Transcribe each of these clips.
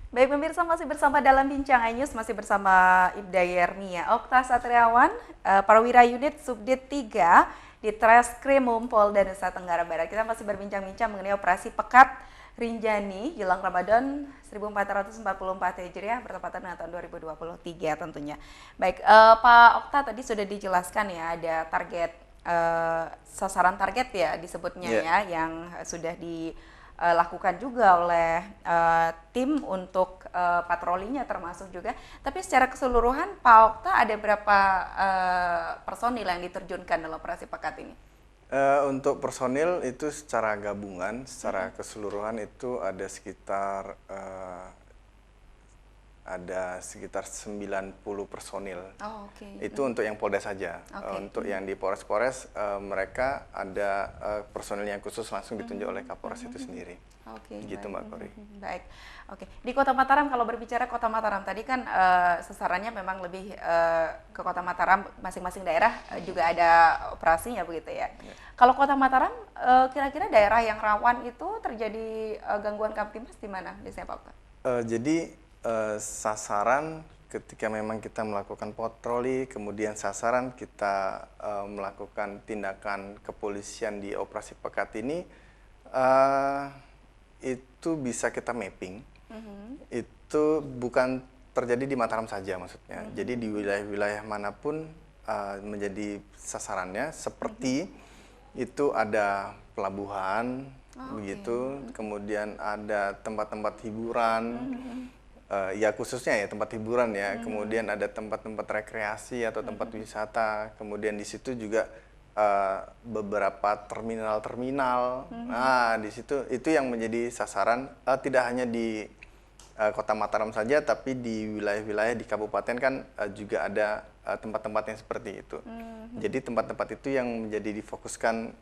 Baik pemirsa, masih bersama dalam Bincang News, masih bersama Ibda Yernia, Okta Satriawan, Perwira Unit Subdit 3 di Treskrimum Polda Nusa Tenggara Barat. Kita masih berbincang-bincang mengenai operasi Pekat Rinjani jelang Ramadan 1444 Hijriah bertepatan dengan tahun 2023 tentunya. Baik, Pak Okta tadi sudah dijelaskan ya, ada target sasaran target ya disebutnya Ya, ya yang sudah dilakukan juga oleh tim untuk patrolinya termasuk juga. Tapi secara keseluruhan Pak Okta ada berapa personil yang diterjunkan dalam operasi Pekat ini? untuk personil itu secara gabungan, secara keseluruhan itu ada sekitar 90 personil. Oh, oke. Itu untuk yang Polda saja. Oke. Untuk yang di Polres-Polres, mereka ada personil yang khusus langsung ditunjuk oleh Kapolres itu sendiri. Oke, Gitu baik. Mbak Kori. Baik. Oke. Di Kota Mataram, kalau berbicara Kota Mataram tadi kan sasarannya memang lebih ke Kota Mataram, masing-masing daerah juga ada operasinya begitu ya. Kalau Kota Mataram kira-kira daerah yang rawan itu terjadi gangguan Kamtimas di mana biasanya Pak Okta? Jadi sasaran ketika memang kita melakukan patroli, kemudian sasaran kita melakukan tindakan kepolisian di operasi Pekat ini, eh, itu bisa kita mapping. Itu bukan terjadi di Mataram saja maksudnya. Jadi di wilayah-wilayah manapun menjadi sasarannya, seperti itu ada pelabuhan, begitu, kemudian ada tempat-tempat hiburan, ya khususnya ya tempat hiburan ya, kemudian ada tempat-tempat rekreasi atau tempat wisata, kemudian di situ juga beberapa terminal-terminal. Nah, di situ itu yang menjadi sasaran, tidak hanya di Kota Mataram saja, tapi di wilayah-wilayah di kabupaten kan juga ada tempat-tempat yang seperti itu. Jadi tempat-tempat itu yang menjadi difokuskan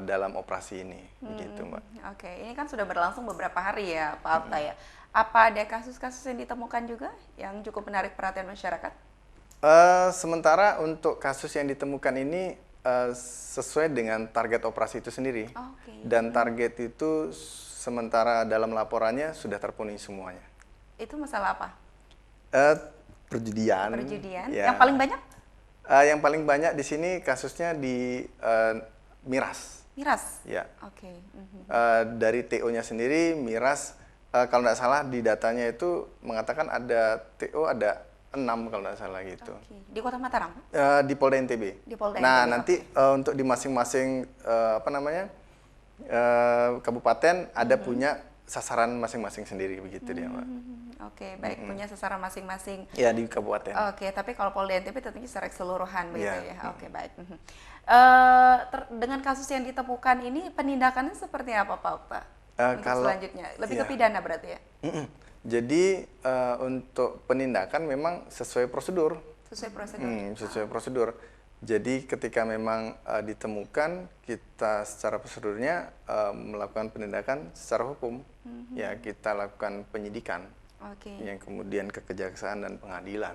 dalam operasi ini, gitu Mbak. Oke, ini kan sudah berlangsung beberapa hari ya Pak Okta ya. Apa ada kasus-kasus yang ditemukan juga yang cukup menarik perhatian masyarakat? Sementara untuk kasus yang ditemukan ini sesuai dengan target operasi itu sendiri. Oke. Dan target itu sementara dalam laporannya sudah terpenuhi semuanya. Itu masalah apa? Eh, Perjudian. Perjudian. Ya. Yang paling banyak? Yang paling banyak di sini kasusnya di miras. Miras. Ya. Oke. Dari TO-nya sendiri miras, kalau tidak salah di datanya itu mengatakan ada TO ada 6 kalau tidak salah gitu. Oke. Di Kota Mataram? Di Polda NTB. Di Polda Nah, NTB, nanti untuk di masing-masing kabupaten ada punya sasaran masing-masing sendiri begitu dia, Mbak. Oke, baik. Punya sasaran masing-masing. Ya, di kabupaten. Oke, tapi kalau Polda NTB tentunya secara keseluruhan begitu Iya. ya. Oke, baik. Dengan kasus yang ditemukan ini penindakannya seperti apa Pak Okta? Untuk Kalau selanjutnya, lebih ke ya. pidana berarti ya? Jadi untuk penindakan memang sesuai prosedur. Sesuai prosedur. Sesuai prosedur. Jadi ketika memang ditemukan, kita secara prosedurnya melakukan penindakan secara hukum. Ya, kita lakukan penyidikan. Oke. Yang kemudian ke kejaksaan dan pengadilan.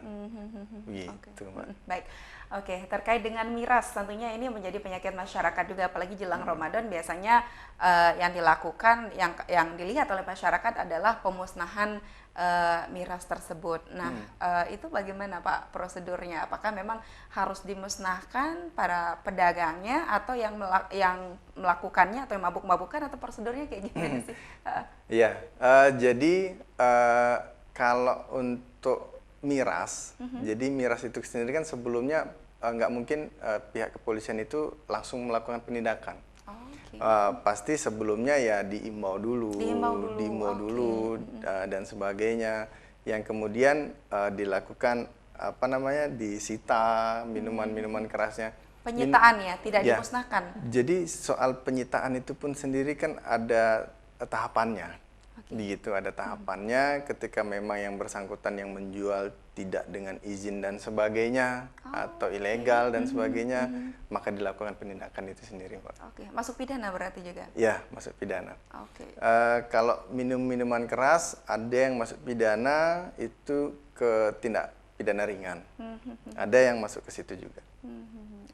Begitu, Mbak. Baik. Oke, terkait dengan miras tentunya ini menjadi penyakit masyarakat juga apalagi jelang Ramadan biasanya yang dilakukan yang dilihat oleh masyarakat adalah pemusnahan miras tersebut. Nah, itu bagaimana Pak prosedurnya? Apakah memang harus dimusnahkan para pedagangnya atau yang melakukannya atau yang mabuk-mabukan atau prosedurnya kayak gimana sih? Iya, jadi kalau untuk miras, jadi miras itu sendiri kan sebelumnya nggak mungkin pihak kepolisian itu langsung melakukan penindakan. Oke. Pasti sebelumnya ya diimbau dulu, dan sebagainya. Yang kemudian dilakukan disita minuman-minuman kerasnya. Penyitaan ya, tidak Ya. dimusnahkan. Jadi soal penyitaan itu pun sendiri kan ada tahapannya. Begitu, ada tahapannya ketika memang yang bersangkutan yang menjual tidak dengan izin dan sebagainya atau ilegal dan sebagainya, maka dilakukan penindakan itu sendiri, Pak. Oke, masuk pidana berarti juga. Ya, masuk pidana. Oke. Kalau minuman keras ada yang masuk pidana itu ke tindak pidana ringan. Ada yang masuk ke situ juga.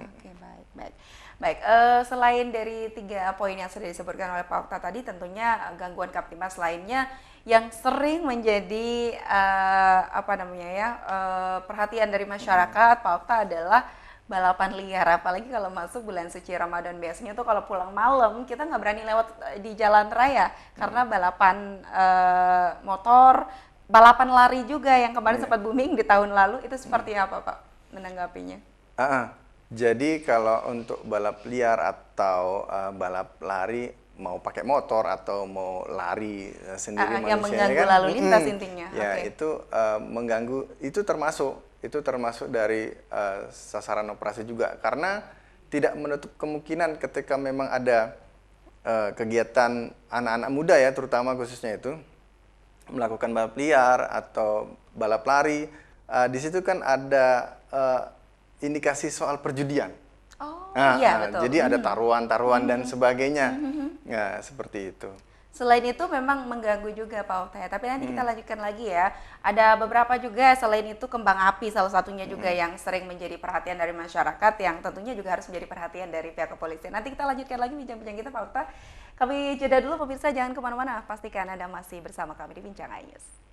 Oke, baik, baik. Baik, selain dari 3 poin yang sudah disebutkan oleh Pak Okta tadi, tentunya gangguan Kamtibmas lainnya yang sering menjadi apa namanya ya, perhatian dari masyarakat, Pak Okta, adalah balapan liar. Apalagi kalau masuk bulan suci Ramadan, biasanya tuh kalau pulang malam kita nggak berani lewat di jalan raya karena balapan motor, balapan lari juga yang kemarin sempat booming di tahun lalu. Itu seperti apa, Pak, menanggapinya? Ah, ah. Jadi kalau untuk balap liar atau balap lari, mau pakai motor atau mau lari sendiri Yang manusianya mengganggu kan, lalu lintas intinya. ya Oke. itu mengganggu, itu termasuk dari sasaran operasi juga, karena tidak menutup kemungkinan ketika memang ada kegiatan anak-anak muda ya, terutama khususnya itu melakukan balap liar atau balap lari, di situ kan ada indikasi soal perjudian. Oh, Nah, iya betul. jadi ada taruhan-taruhan dan sebagainya. Nah, seperti itu. Selain itu memang mengganggu juga Pak Okta ya. Tapi nanti kita lanjutkan lagi ya. Ada beberapa juga selain itu kembang api salah satunya juga yang sering menjadi perhatian dari masyarakat, yang tentunya juga harus menjadi perhatian dari pihak kepolisian. Nanti kita lanjutkan lagi bincang-bincang kita Pak Okta. Kami jeda dulu pemirsa, jangan kemana-mana. Pastikan Anda masih bersama kami di Bincang iNews.